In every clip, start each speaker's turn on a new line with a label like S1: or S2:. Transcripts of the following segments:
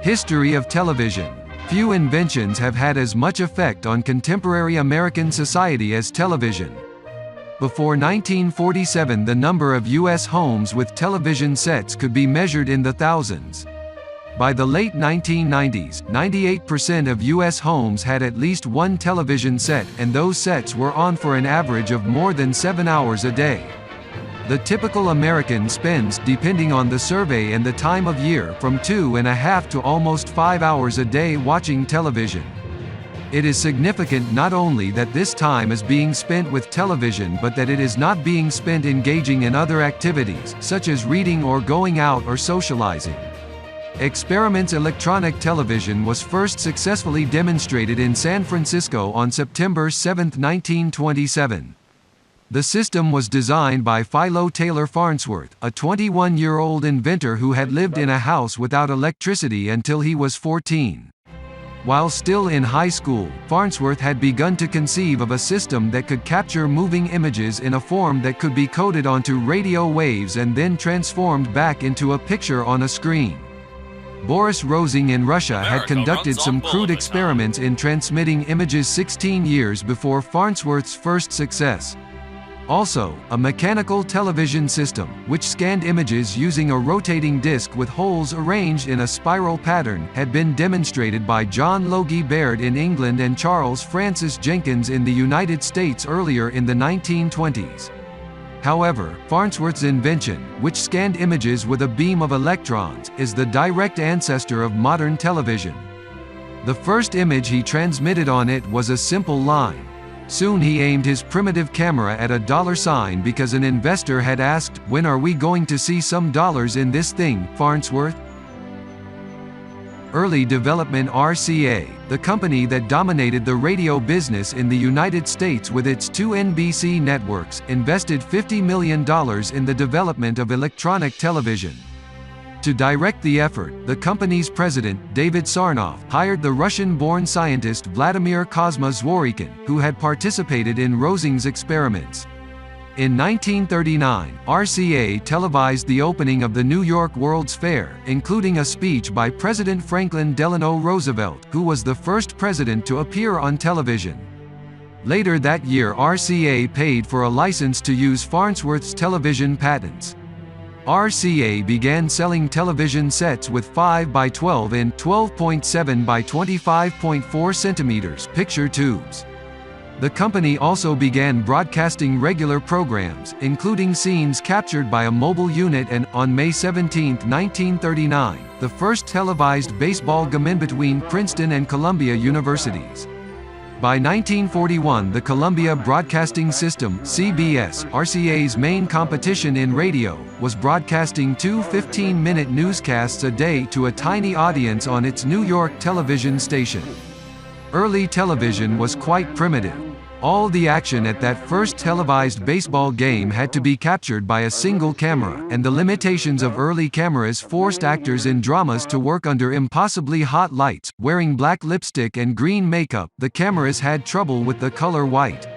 S1: History of television. Few inventions have had as much effect on contemporary American society as television. Before 1947, the number of U.S. homes with television sets could be measured in the thousands. By the late 1990s, 98% of U.S. homes had at least one television set, and those sets were on for an average of more than 7 hours a day. The typical American spends, depending on the survey and the time of year, from 2.5 to almost 5 hours a day watching television. It is significant not only that this time is being spent with television but that it is not being spent engaging in other activities, such as reading or going out or socializing. Experiments. Electronic television was first successfully demonstrated in San Francisco on September 7, 1927. The system was designed by Philo Taylor Farnsworth, a 21-year-old inventor who had lived in a house without electricity until he was 14. While still in high school, Farnsworth had begun to conceive of a system that could capture moving images in a form that could be coded onto radio waves and then transformed back into a picture on a screen. Boris Rosing in Russia had conducted some crude experiments in transmitting images 16 years before Farnsworth's first success. Also, a mechanical television system, which scanned images using a rotating disc with holes arranged in a spiral pattern, had been demonstrated by John Logie Baird in England and Charles Francis Jenkins in the United States earlier in the 1920s. However, Farnsworth's invention, which scanned images with a beam of electrons, is the direct ancestor of modern television. The first image he transmitted on it was a simple line. Soon he aimed his primitive camera at a dollar sign because an investor had asked, "When are we going to see some dollars in this thing, Farnsworth?" Early development. RCA, the company that dominated the radio business in the United States with its 2 NBC networks, invested $50 million in the development of electronic television. To direct the effort, the company's president, David Sarnoff, hired the Russian-born scientist Vladimir Kozma Zworykin, who had participated in Rosing's experiments. In 1939, RCA televised the opening of the New York World's Fair, including a speech by President Franklin Delano Roosevelt, who was the first president to appear on television. Later that year, RCA paid for a license to use Farnsworth's television patents. RCA began selling television sets with 5 by 12 in 12.7 by 25.4 centimeters picture tubes. The company also began broadcasting regular programs, including scenes captured by a mobile unit and, on May 17, 1939, the first televised baseball game between Princeton and Columbia universities. By 1941, the Columbia Broadcasting System (CBS), RCA's main competition in radio, was broadcasting 2 15-minute newscasts a day to a tiny audience on its New York television station. Early television was quite primitive. All the action at that first televised baseball game had to be captured by a single camera, and the limitations of early cameras forced actors in dramas to work under impossibly hot lights, wearing black lipstick and green makeup. The cameras had trouble with the color white.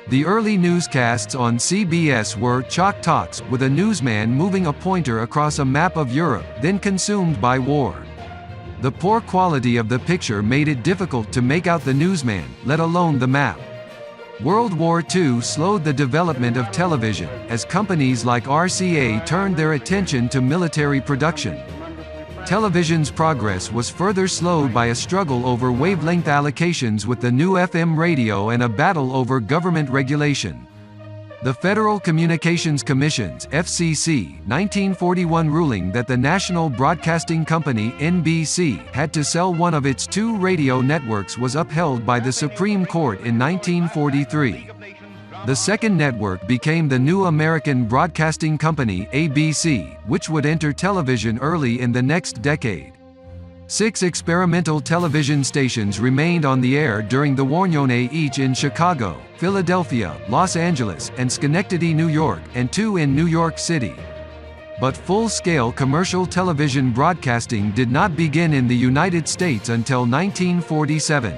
S1: The early newscasts on CBS were chalk talks, with a newsman moving a pointer across a map of Europe, then consumed by war. The poor quality of the picture made it difficult to make out the newsman, let alone the map. World War II slowed the development of television, as companies like RCA turned their attention to military production. Television's progress was further slowed by a struggle over wavelength allocations with the new FM radio and a battle over government regulation. The Federal Communications Commission's (FCC) 1941 ruling that the National Broadcasting Company (NBC) had to sell one of its 2 radio networks was upheld by the Supreme Court in 1943. The second network became the New American Broadcasting Company (ABC), which would enter television early in the next decade. 6 experimental television stations remained on the air during the Warñone, each in Chicago, Philadelphia, Los Angeles, and Schenectady, New York, and 2 in New York City. But full-scale commercial television broadcasting did not begin in the United States until 1947.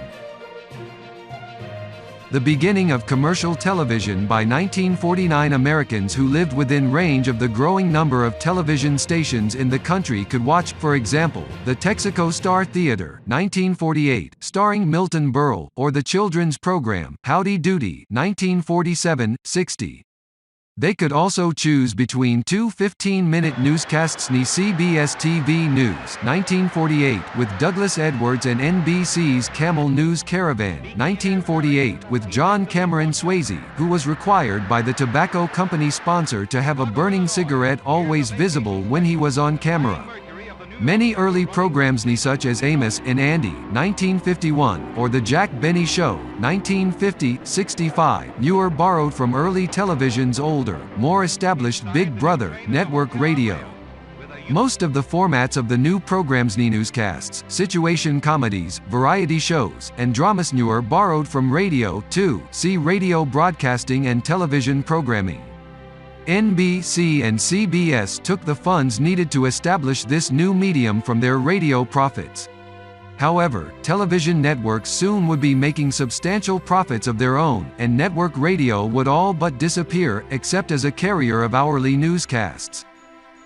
S1: The beginning of commercial television by 1949. Americans who lived within range of the growing number of television stations in the country could watch, for example, the Texaco Star Theater, 1948, starring Milton Berle, or the children's program, Howdy Doody, 1947-60. They could also choose between two 15-minute newscasts: CBS TV News, 1948, with Douglas Edwards, and NBC's Camel News Caravan, 1948, with John Cameron Swayze, who was required by the tobacco company sponsor to have a burning cigarette always visible when he was on camera. Many early programs such as Amos and Andy, 1951, or The Jack Benny Show, 1950-65, were borrowed from early television's older, more established Big Brother network radio. Most of the formats of the new programs, newscasts, situation comedies, variety shows, and dramas, were borrowed from radio too. See radio broadcasting and television programming. NBC and CBS took the funds needed to establish this new medium from their radio profits. However, television networks soon would be making substantial profits of their own, and network radio would all but disappear, except as a carrier of hourly newscasts.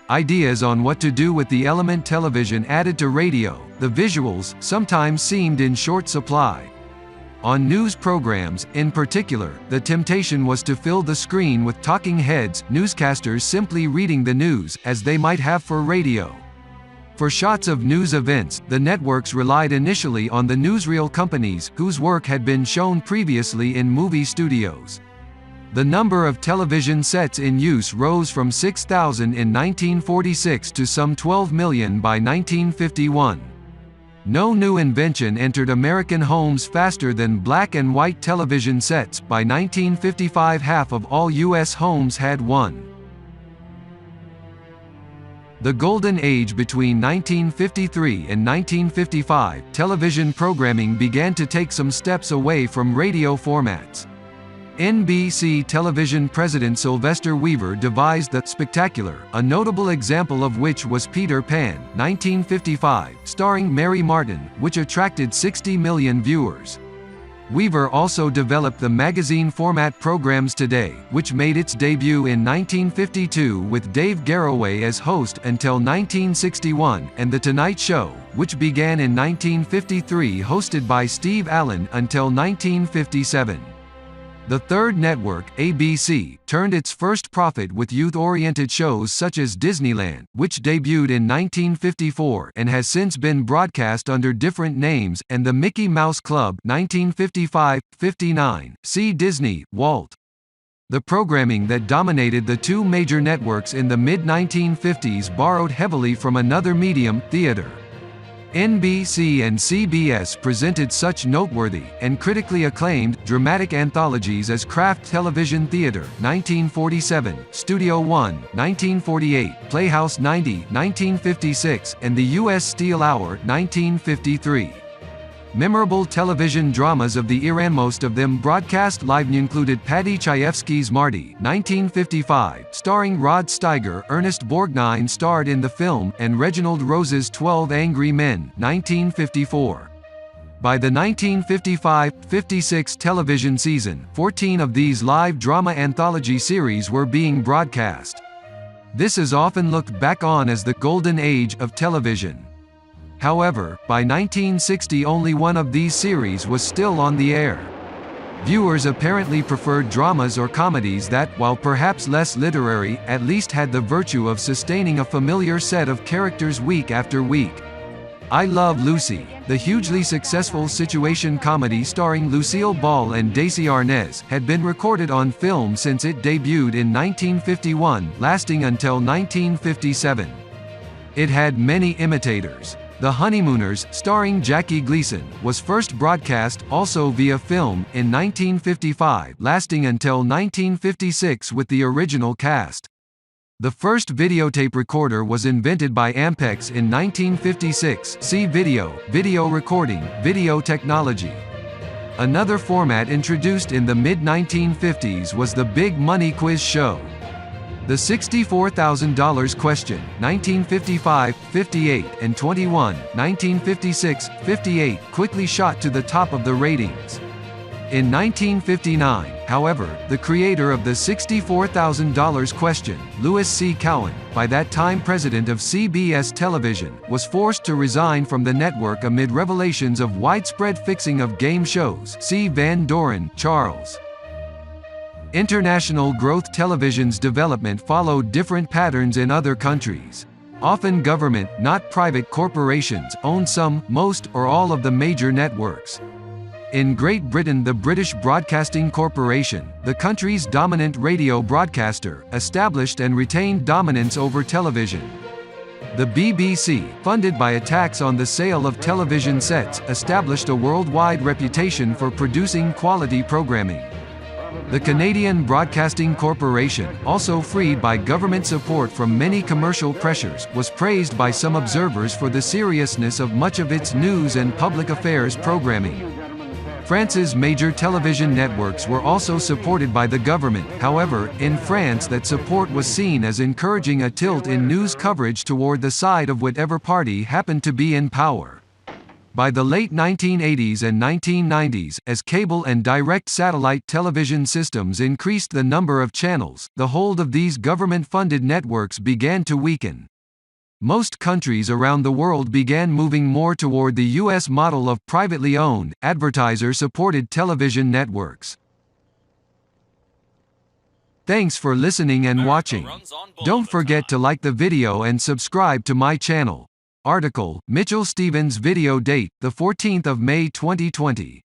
S1: Ideas on what to do with the element television added to radio, the visuals, sometimes seemed in short supply. On news programs, in particular, the temptation was to fill the screen with talking heads, newscasters simply reading the news, as they might have for radio. For shots of news events, the networks relied initially on the newsreel companies, whose work had been shown previously in movie studios. The number of television sets in use rose from 6,000 in 1946 to some 12 million by 1951. No new invention entered American homes faster than black and white television sets. By 1955, half of all U.S. homes had one. The Golden Age. Between 1953 and 1955, television programming began to take some steps away from radio formats. NBC television president Sylvester Weaver devised the spectacular, a notable example of which was Peter Pan, 1955, starring Mary Martin, which attracted 60 million viewers. Weaver also developed the magazine format Programs Today, which made its debut in 1952 with Dave Garroway as host until 1961, and The Tonight Show, which began in 1953, hosted by Steve Allen, until 1957. The third network, ABC, turned its first profit with youth-oriented shows such as Disneyland, which debuted in 1954 and has since been broadcast under different names, and The Mickey Mouse Club, 1955-59. See Disney, Walt. The programming that dominated the two major networks in the mid-1950s borrowed heavily from another medium, theater. NBC and CBS presented such noteworthy, and critically acclaimed, dramatic anthologies as Kraft Television Theater, 1947, Studio One, 1948, Playhouse 90, 1956, and the U.S. Steel Hour, 1953. Memorable television dramas of the era, most of them broadcast live, included Paddy Chayefsky's Marty, 1955, starring Rod Steiger. Ernest Borgnine starred in the film, and Reginald Rose's 12 Angry Men, 1954. By the 1955-56 television season, 14 of these live drama anthology series were being broadcast. This is often looked back on as the golden age of television. However, by 1960 only one of these series was still on the air. Viewers apparently preferred dramas or comedies that, while perhaps less literary, at least had the virtue of sustaining a familiar set of characters week after week. I Love Lucy, the hugely successful situation comedy starring Lucille Ball and Daisy Arnaz, had been recorded on film since it debuted in 1951, lasting until 1957. It had many imitators. The Honeymooners, starring Jackie Gleason, was first broadcast, also via film, in 1955, lasting until 1956 with the original cast. The first videotape recorder was invented by Ampex in 1956. See video recording, video technology. Another format introduced in the mid-1950s was the Big Money Quiz Show. The $64,000 Question, 1955, 58, and 21, 1956, 58, quickly shot to the top of the ratings. In 1959, however, the creator of the $64,000 question, Louis C. Cowan, by that time president of CBS Television, was forced to resign from the network amid revelations of widespread fixing of game shows. See Van Doren, Charles. International growth television's development followed different patterns in other countries. Often government, not private corporations, owned some, most, or all of the major networks. In Great Britain, the British Broadcasting Corporation, the country's dominant radio broadcaster, established and retained dominance over television. The BBC, funded by a tax on the sale of television sets, established a worldwide reputation for producing quality programming. The Canadian Broadcasting Corporation, also freed by government support from many commercial pressures, was praised by some observers for the seriousness of much of its news and public affairs programming. France's major television networks were also supported by the government. However, in France that support was seen as encouraging a tilt in news coverage toward the side of whatever party happened to be in power. By the late 1980s and 1990s, as cable and direct satellite television systems increased the number of channels, the hold of these government-funded networks began to weaken. Most countries around the world began moving more toward the U.S. model of privately owned, advertiser-supported television networks. Thanks for listening and watching. Don't forget to like the video and subscribe to my channel. Article, Mitchell Stevens video date, the 14th of May 2020.